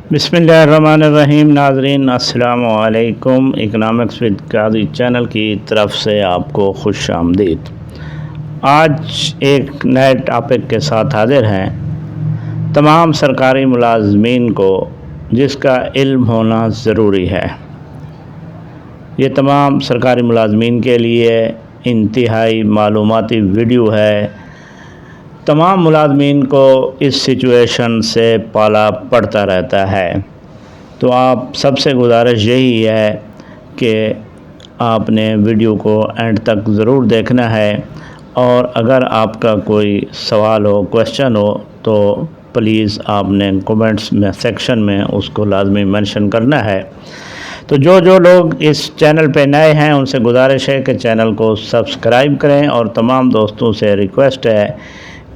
बिस्मिल्लाहिर्रहमानिर्रहीम। नाज़रीन अस्सलाम वालेकुम। इकनॉमिक्स विद काजी चैनल की तरफ से आपको खुश आमदीद। आज एक नए टॉपिक के साथ हाजिर हैं। तमाम सरकारी मुलाजमीन को जिसका इल्म होना ज़रूरी है। ये तमाम सरकारी मुलाजमीन के लिए इंतहाई मालूमाती वीडियो है। तमाम मुलाजमीन को इस सिचुएशन से पाला पड़ता रहता है, तो आप सबसे गुजारिश यही है कि आपने वीडियो को एंड तक ज़रूर देखना है, और अगर आपका कोई सवाल हो, क्वेश्चन हो, तो प्लीज़ आपने कमेंट्स में सेक्शन में उसको लाजमी मेंशन करना है। तो जो लोग इस चैनल पे नए हैं उनसे गुजारिश है कि चैनल को सब्सक्राइब करें, और तमाम दोस्तों से रिक्वेस्ट है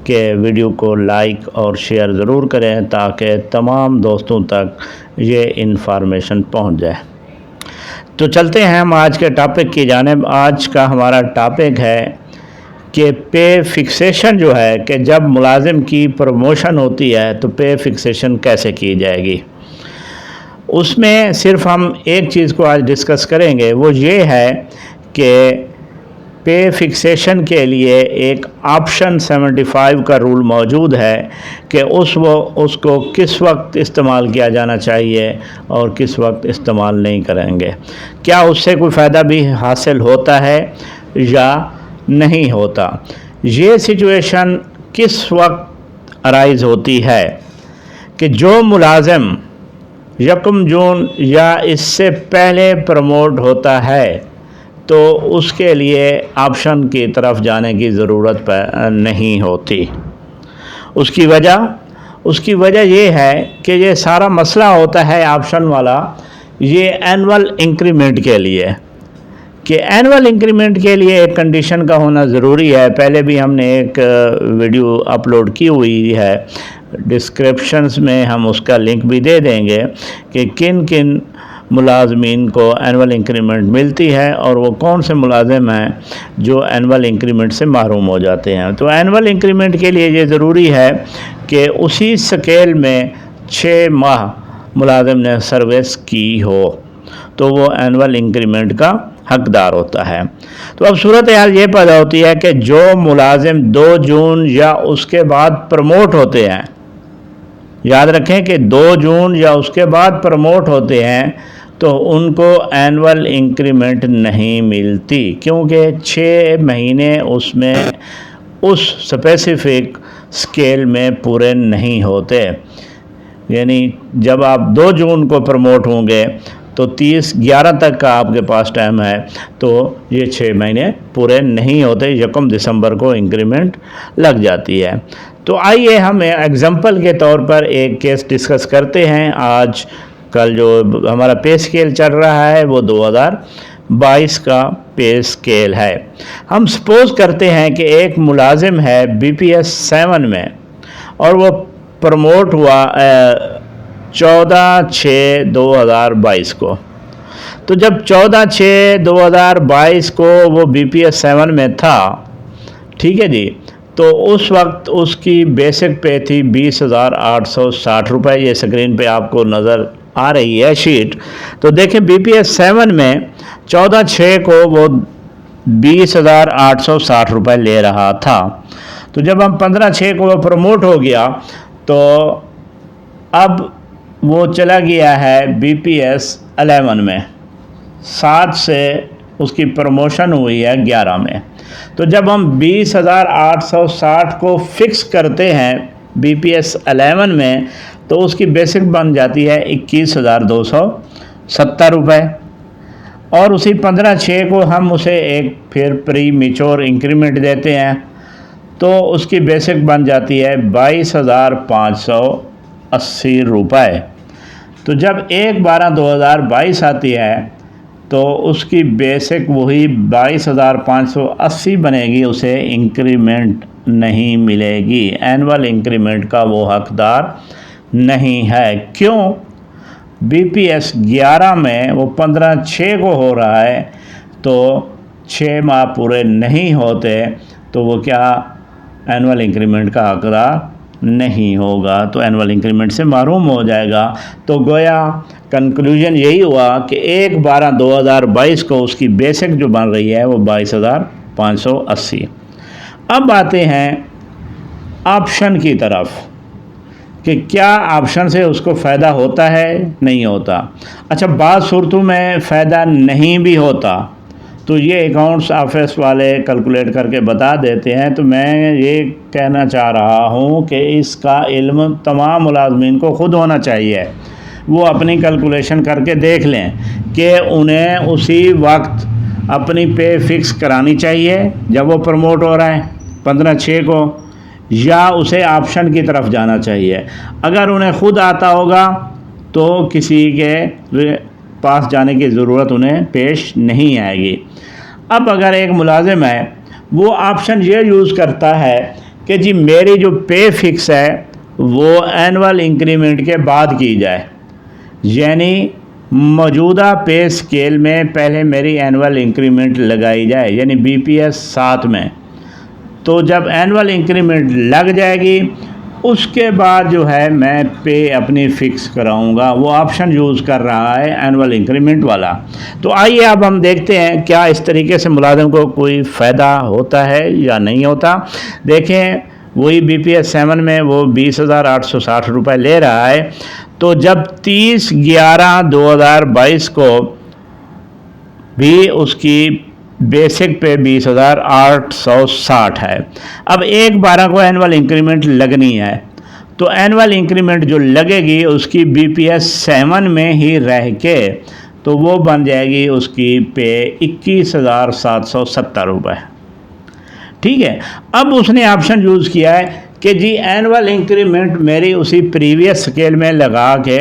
कि वीडियो को लाइक और शेयर ज़रूर करें ताकि तमाम दोस्तों तक ये इन्फॉर्मेशन पहुंच जाए। तो चलते हैं हम आज के टॉपिक की जानिब। आज का हमारा टॉपिक है कि पे फिक्सेशन जो है, कि जब मुलाजिम की प्रमोशन होती है तो पे फिक्सेशन कैसे की जाएगी। उसमें सिर्फ हम एक चीज़ को आज डिस्कस करेंगे, वो ये है कि पे फिक्सेशन के लिए एक ऑप्शन 75 का रूल मौजूद है कि उसको किस वक्त इस्तेमाल किया जाना चाहिए और किस वक्त इस्तेमाल नहीं करेंगे। क्या उससे कोई फ़ायदा भी हासिल होता है या नहीं होता। ये सिचुएशन किस वक्त अराइज़ होती है कि जो मुलाजिम 1 जून या इससे पहले प्रमोट होता है तो उसके लिए ऑप्शन की तरफ जाने की ज़रूरत नहीं होती। उसकी वजह ये है कि ये सारा मसला होता है ऑप्शन वाला ये एनुअल इंक्रीमेंट के लिए, कि एनुअल इंक्रीमेंट के लिए एक कंडीशन का होना ज़रूरी है। पहले भी हमने एक वीडियो अपलोड की हुई है, डिस्क्रिप्शंस में हम उसका लिंक भी दे देंगे कि किन किन मुलाजमीन को एनुअल इंक्रीमेंट मिलती है और वो कौन से मुलाजिम हैं जो एनुअल इंक्रीमेंट से महरूम हो जाते हैं। तो एनुअल इंक्रीमेंट के लिए ये ज़रूरी है कि उसी स्केल में 6 माह मुलाजिम ने सर्विस की हो तो वो एनुअल इंक्रीमेंट का हकदार होता है। तो अब सूरत हाल ये पैदा होती है कि जो मुलाजिम 2 जून या उसके बाद प्रमोट होते हैं, याद रखें कि 2 जून या उसके बाद प्रमोट होते हैं तो उनको एनुअल इंक्रीमेंट नहीं मिलती, क्योंकि 6 महीने उसमें उस स्पेसिफिक स्केल में पूरे नहीं होते। यानी जब आप 2 जून को प्रमोट होंगे तो 30/11 तक का आपके पास टाइम है, तो ये 6 महीने पूरे नहीं होते। 1 दिसंबर को इंक्रीमेंट लग जाती है। तो आइए हम एग्जांपल के तौर पर एक केस डिस्कस करते हैं। आज कल जो हमारा पे स्केल चल रहा है वो 2022 का पे स्केल है। हम सपोज़ करते हैं कि एक मुलाजिम है BPS 7 में और वो प्रमोट हुआ 14/6/2022 को। तो जब 14/6/2022 को वो BPS 7 में था, ठीक है जी, तो उस वक्त उसकी बेसिक पे थी 20,860 रुपये। ये स्क्रीन पे आपको नज़र आ रही है शीट। तो देखें BPS 7 में 14/6 को वो 20,860 रुपये ले रहा था। तो जब हम 15/6 को वो प्रमोट हो गया तो अब वो चला गया है BPS 11 में। 7 से उसकी प्रमोशन हुई है 11 में। तो जब हम 20,860 को फिक्स करते हैं BPS 11 में तो उसकी बेसिक बन जाती है 21,270 रुपये, और उसी 15/6 को हम उसे एक फिर प्री मेच्योर इंक्रीमेंट देते हैं तो उसकी बेसिक बन जाती है 22,580 रुपये। तो जब 1/12/2022 आती है तो उसकी बेसिक वही 22,580 बनेगी, उसे इंक्रीमेंट नहीं मिलेगी। एनुअल इंक्रीमेंट का वो हकदार नहीं है। क्यों? BPS 11 में वो 15/6 को हो रहा है तो 6 माह पूरे नहीं होते तो वो क्या एनुअल इंक्रीमेंट का हकदार نہیں ہوگا تو اینول انکریمنٹ سے محروم ہو جائے گا۔ تو گویا کنکلوژن یہی ہوا کہ 1/12/2022 کو اس کی بیسک جو بن رہی ہے وہ 22,580۔ اب آتے ہیں آپشن کی طرف کہ کیا آپشن سے اس کو فائدہ ہوتا ہے نہیں ہوتا۔ اچھا، بعض صورتوں میں فائدہ نہیں بھی ہوتا تو یہ اکاؤنٹس آفس والے کیلکولیٹ کر کے بتا دیتے ہیں۔ تو میں یہ کہنا چاہ رہا ہوں کہ اس کا علم تمام ملازمین کو خود ہونا چاہیے، وہ اپنی کیلکولیشن کر کے دیکھ لیں کہ انہیں اسی وقت اپنی پے فکس کرانی چاہیے جب وہ پروموٹ ہو رہا ہے 15/6 کو، یا اسے آپشن کی طرف جانا چاہیے۔ اگر انہیں خود آتا ہوگا تو کسی کے پاس جانے کی ضرورت انہیں پیش نہیں آئے گی۔ اب اگر ایک ملازم ہے وہ آپشن یہ یوز کرتا ہے کہ جی میری جو پے فکس ہے وہ اینول انکریمنٹ کے بعد کی جائے، یعنی موجودہ پے سکیل میں پہلے میری اینول انکریمنٹ لگائی جائے، یعنی BPS 7 میں، تو جب اینول انکریمنٹ لگ جائے گی اس کے بعد جو ہے میں پے اپنی فکس کراؤں گا۔ وہ آپشن یوز کر رہا ہے اینول انکریمنٹ والا۔ تو آئیے اب ہم دیکھتے ہیں کیا اس طریقے سے ملازم کو کوئی فائدہ ہوتا ہے یا نہیں ہوتا۔ دیکھیں، وہی BPS 7 میں وہ 20,860 روپے لے رہا ہے، تو جب 30/11/2022 کو بھی اس کی بیسک پہ 20,860 ہے۔ اب 1/12 کو اینول انکریمنٹ لگنی ہے، تو اینول انکریمنٹ جو لگے گی اس کی BPS 7 میں ہی رہ کے تو وہ بن جائے گی اس کی پے 21,770 روپے۔ ٹھیک ہے، اب اس نے آپشن یوز کیا ہے کہ جی اینول انکریمنٹ میری اسی پریویس سکیل میں لگا کے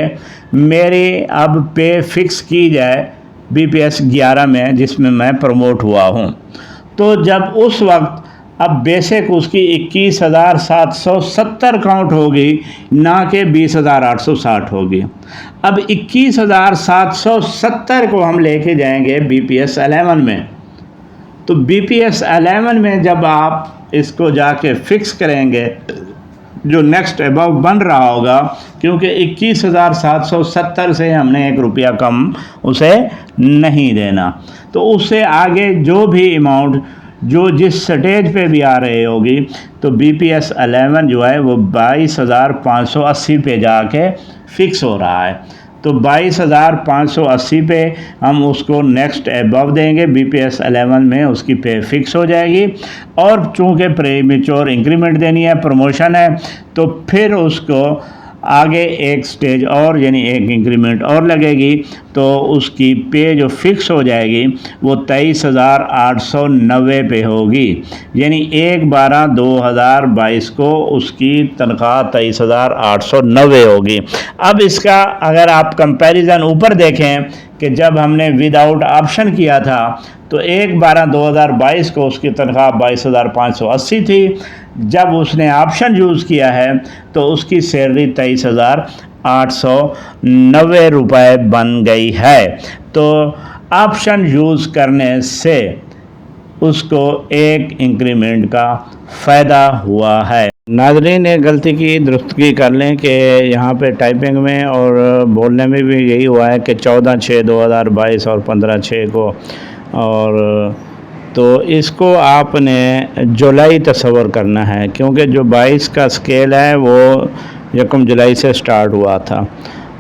میری اب پے فکس کی جائے BPS 11 میں جس میں میں پروموٹ ہوا ہوں۔ تو جب اس وقت اب بیسک اس کی 21,770 کاؤنٹ ہوگی، نہ کہ 20,860 ہوگی۔ اب 21,770 کو ہم لے کے جائیں گے BPS 11 میں، تو BPS 11 میں جب آپ اس کو جا کے فکس کریں گے جو نیکسٹ ابو بن رہا ہوگا، کیونکہ 21,770 سے ہم نے 1 روپیہ کم اسے نہیں دینا، تو اس سے آگے جو بھی اماؤنٹ جو جس سٹیج پہ بھی آ رہی ہوگی تو BPS 11 جو ہے وہ 22,580 پہ جا کے فکس ہو رہا ہے۔ تو 22,580 پہ ہم اس کو نیکسٹ ابو دیں گے، BPS 11 میں اس کی پے فکس ہو جائے گی، اور چونکہ پریمیچور انکریمنٹ دینی ہے، پروموشن ہے، تو پھر اس کو آگے ایک سٹیج اور یعنی ایک انکریمنٹ اور لگے گی، تو اس کی پے جو فکس ہو جائے گی وہ 23,890 پہ ہوگی، یعنی 1/12/2022 کو اس کی تنخواہ 23,890 ہوگی۔ اب اس کا اگر آپ کمپیریزن اوپر دیکھیں کہ جب ہم نے ود آؤٹ آپشن کیا تھا تو 1/12/2022 کو اس کی تنخواہ 22,580 تھی، جب اس نے آپشن یوز کیا ہے تو اس کی سیلری 23,890 روپے بن گئی ہے۔ تو آپشن یوز کرنے سے اس کو ایک انکریمنٹ کا فائدہ ہوا ہے۔ ناظرین، ایک غلطی کی درستگی کر لیں کہ یہاں پہ ٹائپنگ میں اور بولنے میں بھی یہی ہوا ہے کہ 14/6/2022 اور 15/6 کو، اور تو اس کو آپ نے جولائی تصور کرنا ہے، کیونکہ جو 22 کا سکیل ہے وہ 1 جولائی سے سٹارٹ ہوا تھا۔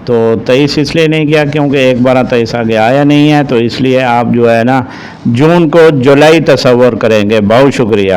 تو 23 اس لیے نہیں کیا کیونکہ 1/12/23 آگے آیا نہیں ہے، تو اس لیے آپ جو ہے نا جون کو جولائی تصور کریں گے۔ بہت شکریہ۔